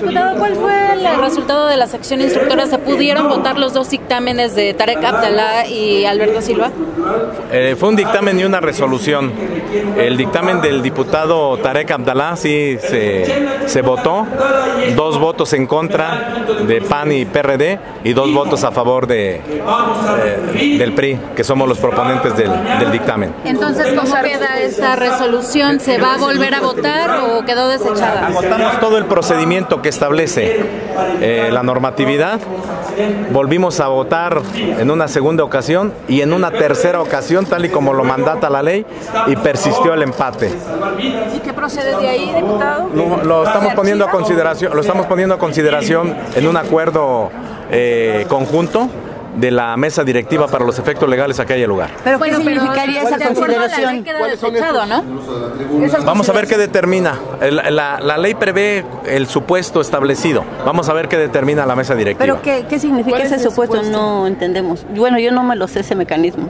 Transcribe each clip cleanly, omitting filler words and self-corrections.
Diputado, ¿cuál fue el resultado de la sección instructora? ¿Se pudieron votar los dos dictámenes de Tarek Abdalá y Alberto Silva? Fue un dictamen y una resolución. El dictamen del diputado Tarek Abdalá sí se votó, 2 votos en contra de PAN y PRD y 2 votos a favor del PRI, que somos los proponentes del dictamen. Entonces, ¿cómo queda esta resolución? ¿Se va a volver a votar o quedó desechada? Agotamos todo el procedimiento que establece la normatividad, volvimos a votar en una segunda ocasión y en una tercera ocasión, tal y como lo mandata la ley, y persistió el empate. ¿Y qué procede de ahí, diputado? Lo estamos poniendo a consideración en un acuerdo conjunto de la mesa directiva para los efectos legales a que haya lugar. ¿Pero qué significaría esa consideración? ¿No? Vamos a ver qué determina. La ley prevé el supuesto establecido. Vamos a ver qué determina la mesa directiva. ¿Pero qué significa ese supuesto? No entendemos. Bueno, yo no me lo sé ese mecanismo.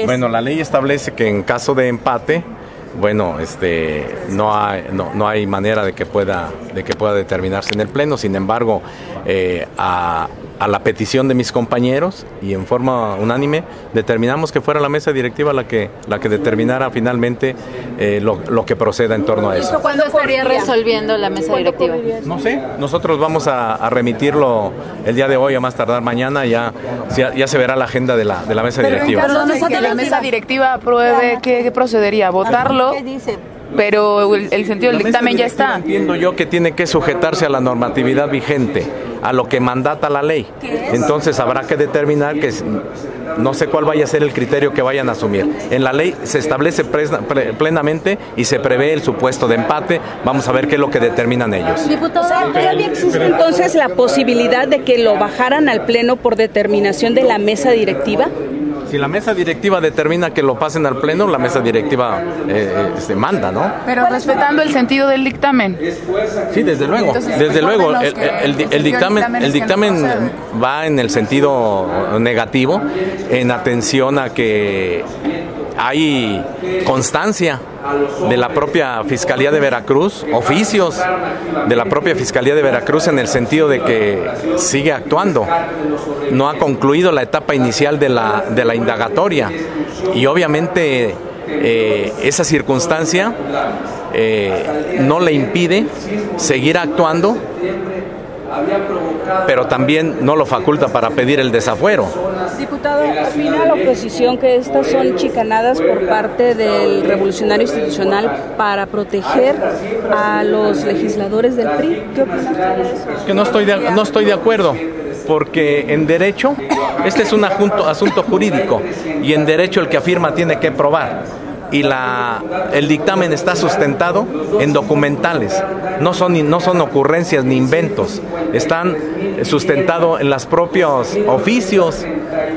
Bueno, la ley establece que en caso de empate, bueno, no hay manera de que pueda determinarse en el Pleno. Sin embargo, a la petición de mis compañeros y en forma unánime determinamos que fuera la mesa directiva la que determinara finalmente lo que proceda en torno a eso. ¿Cuándo estaría resolviendo la mesa directiva? No sé, nosotros vamos a remitirlo el día de hoy, a más tardar mañana, ya se verá la agenda de la mesa directiva. Pero en caso de que la mesa directiva apruebe, ¿qué procedería? ¿Votarlo? ¿Qué dice? Pero el sentido del dictamen ya está. Entiendo yo que tiene que sujetarse a la normatividad vigente, a lo que mandata la ley. Entonces habrá que determinar que no sé cuál vaya a ser el criterio que vayan a asumir. En la ley se establece plenamente y se prevé el supuesto de empate. Vamos a ver qué es lo que determinan ellos. Diputado, ¿todavía existe entonces la posibilidad de que lo bajaran al Pleno por determinación de la mesa directiva? Si la mesa directiva determina que lo pasen al Pleno, la mesa directiva manda, ¿no? Pero respetando el sentido del dictamen. Sí, desde luego. Entonces, desde luego, el dictamen va en el sentido negativo, en atención a que hay constancia de la propia Fiscalía de Veracruz, oficios de la propia Fiscalía de Veracruz en el sentido de que sigue actuando. No ha concluido la etapa inicial de la indagatoria y obviamente esa circunstancia no le impide seguir actuando, pero también no lo faculta para pedir el desafuero. Diputado, ¿opina la oposición que estas son chicanadas por parte del Revolucionario Institucional para proteger a los legisladores del PRI? ¿Qué opina usted de eso? Que no estoy de acuerdo, porque en derecho este es un asunto jurídico y en derecho el que afirma tiene que probar. Y el dictamen está sustentado en documentales, no son ocurrencias ni inventos, están sustentados en los propios oficios,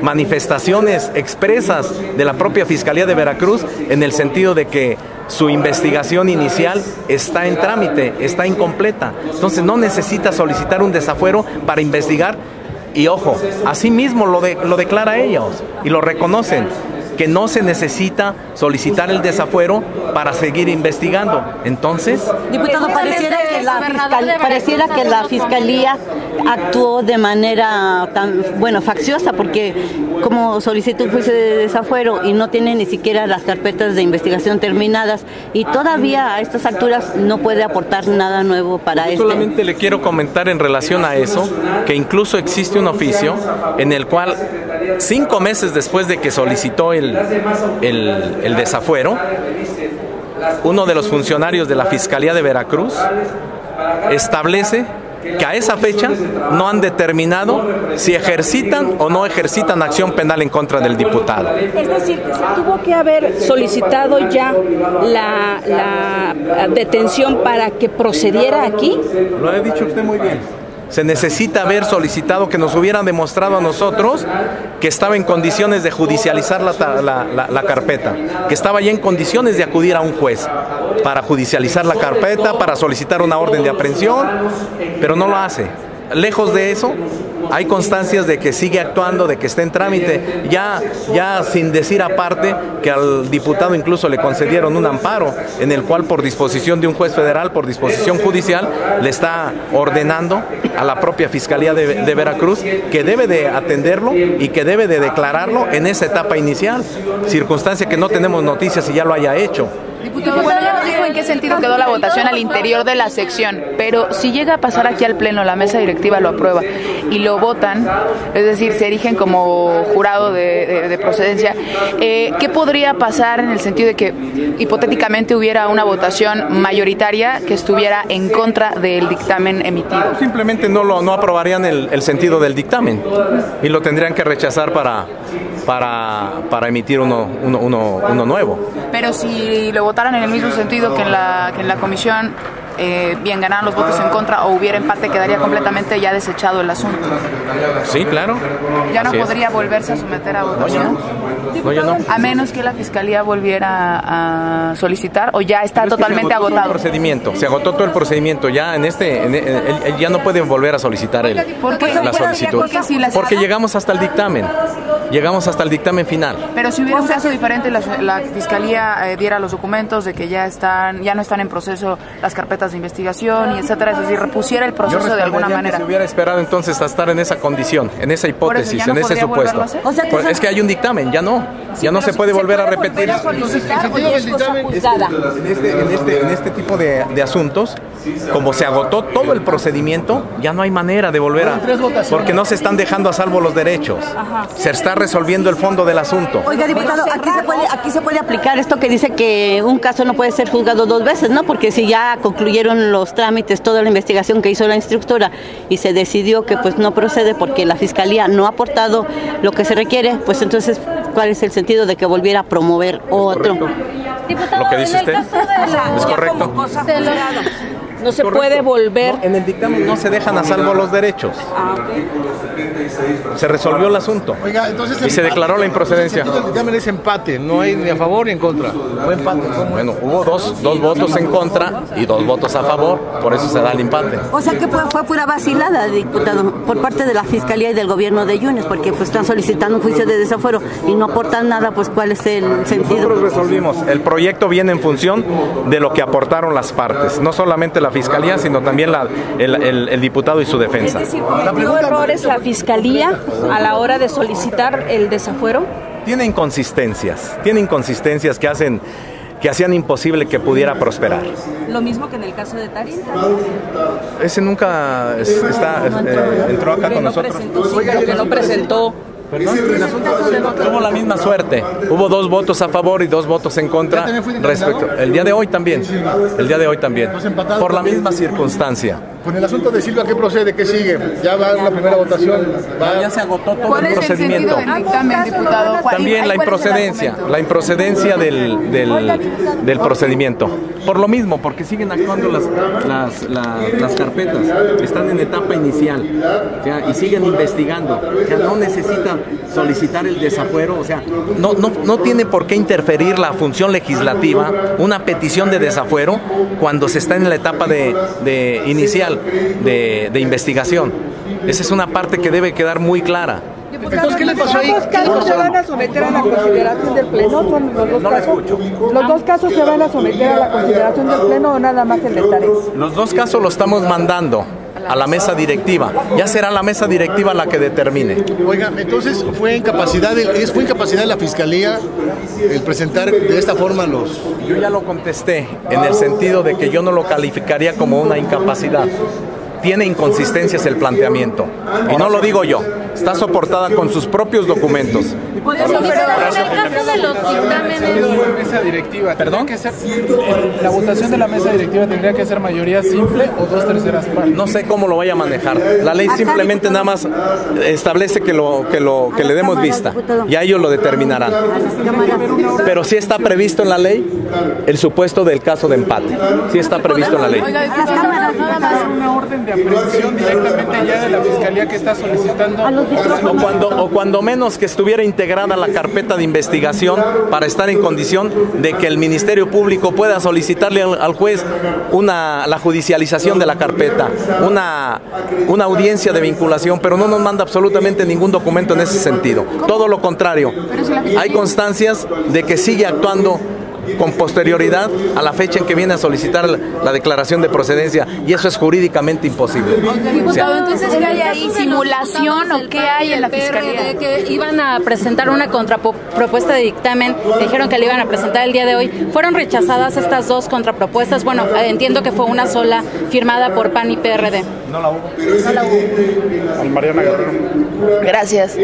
manifestaciones expresas de la propia Fiscalía de Veracruz, en el sentido de que su investigación inicial está en trámite, está incompleta, entonces no necesita solicitar un desafuero para investigar. Y ojo, así mismo lo declara ellos y lo reconocen, que no se necesita solicitar el desafuero para seguir investigando. Entonces, diputado, pareciera que la Fiscalía actuó de manera facciosa, porque como solicitó un juicio de desafuero y no tiene ni siquiera las carpetas de investigación terminadas y todavía a estas alturas no puede aportar nada nuevo para esto. Solamente le quiero comentar en relación a eso que incluso existe un oficio en el cual 5 meses después de que solicitó el desafuero, uno de los funcionarios de la Fiscalía de Veracruz establece que a esa fecha no han determinado si ejercitan o no ejercitan acción penal en contra del diputado. Es decir, que se tuvo que haber solicitado ya la detención para que procediera aquí. Lo ha dicho usted muy bien. Se necesita haber solicitado, que nos hubieran demostrado a nosotros que estaba en condiciones de judicializar la carpeta, que estaba ya en condiciones de acudir a un juez para judicializar la carpeta, para solicitar una orden de aprehensión, pero no lo hace. lejos de eso, hay constancias de que sigue actuando, de que está en trámite, ya sin decir aparte que al diputado incluso le concedieron un amparo en el cual por disposición de un juez federal, por disposición judicial, le está ordenando a la propia Fiscalía de Veracruz que debe de atenderlo y que debe de declararlo en esa etapa inicial, circunstancia que no tenemos noticias si ya lo haya hecho. Diputado, bueno, ya nos dijo en qué sentido quedó la votación al interior de la sección, pero si llega a pasar aquí al Pleno, la mesa directiva lo aprueba y lo votan, es decir, se erigen como jurado de procedencia, ¿qué podría pasar en el sentido de que hipotéticamente hubiera una votación mayoritaria que estuviera en contra del dictamen emitido? Simplemente no aprobarían el sentido del dictamen y lo tendrían que rechazar para emitir uno nuevo. Pero si lo votaran en el mismo sentido que en la comisión, bien ganaran los votos en contra o hubiera empate, quedaría completamente ya desechado el asunto. Sí, claro. Ya no podría volverse a someter a votación. No, ya no. A menos que la Fiscalía volviera a solicitar, o ya está totalmente agotado. Se agotó todo el procedimiento. Ya él ya no puede volver a solicitar la solicitud. Porque llegamos hasta el dictamen. Llegamos hasta el dictamen final. Pero si hubiera un caso diferente, la Fiscalía diera los documentos de que ya no están en proceso las carpetas de investigación y etcétera, es decir, repusiera el proceso de alguna manera. Se hubiera esperado entonces a estar en esa condición, en esa hipótesis, en ese supuesto. O sea, es que hay un dictamen, ya no se puede volver a repetir. En este tipo de asuntos, como se agotó todo el procedimiento, ya no hay manera de volver porque no se están dejando a salvo los derechos. Se está resolviendo el fondo del asunto. Oiga, diputado, aquí se puede aplicar esto que dice que un caso no puede ser juzgado dos veces, ¿no? Porque si ya concluyeron los trámites, toda la investigación que hizo la instructora y se decidió que pues no procede porque la Fiscalía no ha aportado lo que se requiere, pues entonces, ¿cuál es el sentido de que volviera a promover otro? Diputado, lo que dice usted es correcto. No se puede volver. En el dictamen no se dejan a salvo los derechos. Se resolvió el asunto. Oiga, entonces y se declaró la improcedencia. El dictamen es empate, no hay ni a favor ni en contra. Fue empate. Bueno, hubo dos votos en contra y 2 votos a favor, por eso se da el empate. O sea que fue pura vacilada, diputado, por parte de la Fiscalía y del gobierno de Yunes, porque pues están solicitando un juicio de desafuero y no aportan nada, pues ¿cuál es el sentido? Nosotros resolvimos. El proyecto viene en función de lo que aportaron las partes, no solamente la Fiscalía, sino también el diputado y su defensa. Es decir, ¿cometió errores la Fiscalía a la hora de solicitar el desafuero? Tiene inconsistencias que hacían imposible que pudiera prosperar. Lo mismo que en el caso de Tarín. Ese nunca entró acá con nosotros. Que no presentó. Perdón, tuvo la misma suerte. Hubo 2 votos a favor y 2 votos en contra respecto. El día de hoy también. Por la misma circunstancia. Con el asunto de Silva, ¿qué procede? ¿Qué sigue? Ya va la primera votación. Ya se agotó todo ¿Cuál el procedimiento. ¿Cuál es el sentido del dictamen, diputado? También la improcedencia del procedimiento. Por lo mismo, porque siguen actuando las carpetas, están en etapa inicial, y siguen investigando, no necesitan solicitar el desafuero, no tiene por qué interferir la función legislativa una petición de desafuero cuando se está en la etapa de inicial de investigación. Esa es una parte que debe quedar muy clara. Entonces, ¿qué le pasó ahí? ¿Los 2 casos se van a someter a la consideración del Pleno? No la escucho. ¿Los 2 casos se van a someter a la consideración del Pleno o nada más el de Tarín? Los 2 casos los estamos mandando a la mesa directiva. Ya será la mesa directiva la que determine. Oiga, entonces fue incapacidad de la Fiscalía el presentar de esta forma los... Yo ya lo contesté en el sentido de que yo no lo calificaría como una incapacidad. Tiene inconsistencias el planteamiento. Y no lo digo yo. Está soportada con sus propios documentos. Por eso, pero en el caso de los dictámenes... Mesa directiva, ¿perdón? La votación de la mesa directiva tendría que ser mayoría simple o 2/3 partes. No sé cómo lo vaya a manejar. La ley simplemente nada más establece que le demos vista. Ya ellos lo determinarán. Pero sí está previsto en la ley el supuesto del caso de empate. Sí está previsto en la ley. Nada más una orden de aprehensión directamente ya de la Fiscalía que está solicitando O cuando menos que estuviera integrada la carpeta de investigación para estar en condición de que el Ministerio Público pueda solicitarle al juez la judicialización de la carpeta, una audiencia de vinculación, pero no nos manda absolutamente ningún documento en ese sentido. Todo lo contrario, hay constancias de que sigue actuando con posterioridad a la fecha en que viene a solicitar la declaración de procedencia, y eso es jurídicamente imposible. Diputado, entonces, ¿qué hay ahí? ¿Simulación o qué hay en la Fiscalía? De que iban a presentar una contrapropuesta de dictamen, dijeron que le iban a presentar el día de hoy. Fueron rechazadas estas dos contrapropuestas. Bueno, entiendo que fue una sola firmada por PAN y PRD. No la hubo. Mariana Guerrero. Gracias.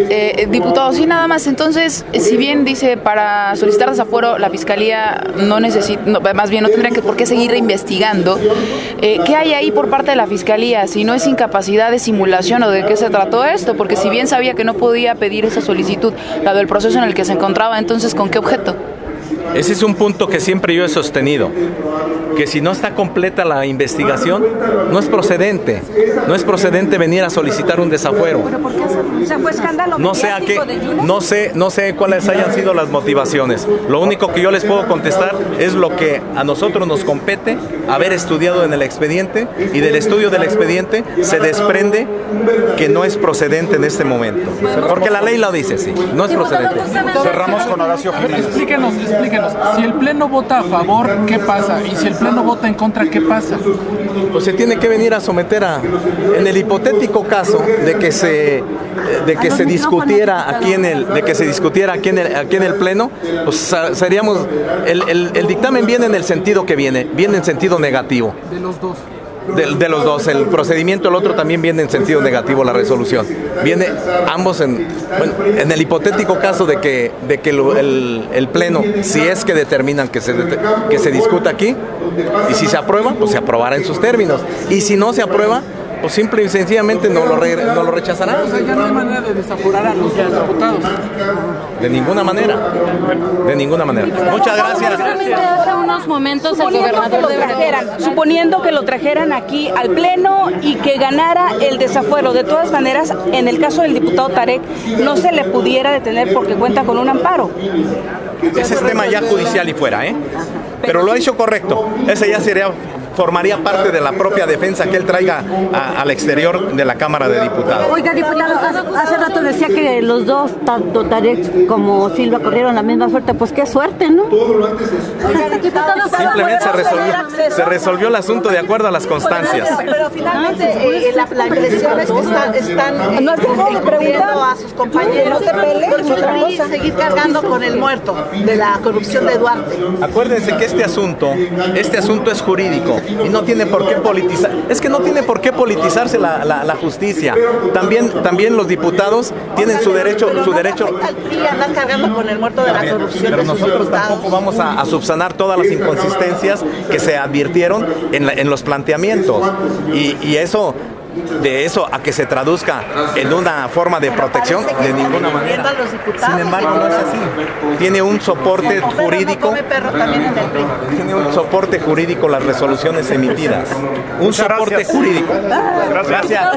Diputado, sí, nada más. Entonces, si bien dice para solicitar desafuero la Fiscalía no necesita, más bien no tendría por qué seguir investigando, ¿qué hay ahí por parte de la Fiscalía? Si no es incapacidad de simulación, o de qué se trató esto, porque si bien sabía que no podía pedir esa solicitud, dado el proceso en el que se encontraba, entonces ¿con qué objeto? Ese es un punto que siempre yo he sostenido, que si no está completa la investigación, no es procedente venir a solicitar un desafuero. ¿Pero por qué hacerlo? O sea, fue escándalo mediático de Yunes. No sé cuáles hayan sido las motivaciones. Lo único que yo les puedo contestar es lo que a nosotros nos compete haber estudiado en el expediente, y del estudio del expediente se desprende que no es procedente en este momento. Porque la ley lo dice así, no es procedente. Cerramos con Horacio Jiménez. Explíquenos, si el Pleno vota a favor, ¿qué pasa? Y si el Pleno vota en contra, ¿qué pasa? Pues se tiene que venir a someter en el hipotético caso de que se discutiera aquí en el Pleno, pues seríamos, el dictamen viene en el sentido que viene en sentido negativo. De los dos. De los dos, el procedimiento, el otro también viene en sentido negativo, la resolución. Viene ambos en el hipotético caso de que el Pleno, si es que determinan que se discuta aquí, y si se aprueba, pues se aprobará en sus términos. Y si no se aprueba, pues simple y sencillamente no lo rechazará. O sea, ya no hay manera de desaforar a los diputados. De ninguna manera. Muchas gracias. Hace unos momentos el gobernador suponiendo que lo trajeran aquí al Pleno y que ganara el desafuero, de todas maneras, en el caso del diputado Tarek, no se le pudiera detener porque cuenta con un amparo. Ese es tema ya judicial y fuera, pero lo ha hecho correcto. Ese ya formaría parte de la propia defensa que él traiga al exterior de la Cámara de Diputados. Oiga, diputado, hace rato decía que los dos, tanto Tarek como Silva, corrieron la misma suerte. Pues qué suerte, ¿no? Simplemente se resolvió el asunto de acuerdo a las constancias. Pero finalmente la impresión es que están incluyendo a sus compañeros y seguir cargando con el muerto de la corrupción de Duarte. Acuérdense que este asunto es jurídico. Y no tiene por qué politizar. Es que no tiene por qué politizarse la justicia. También los diputados tienen su derecho. Andar cargando con el muerto de la corrupción. Pero nosotros tampoco vamos a subsanar todas las inconsistencias que se advirtieron en los planteamientos. Y eso. De eso a que se traduzca en una forma de protección, de ninguna manera. Sin embargo, no es así. Tiene un soporte jurídico. Tiene un soporte jurídico las resoluciones emitidas. Un soporte jurídico. Gracias.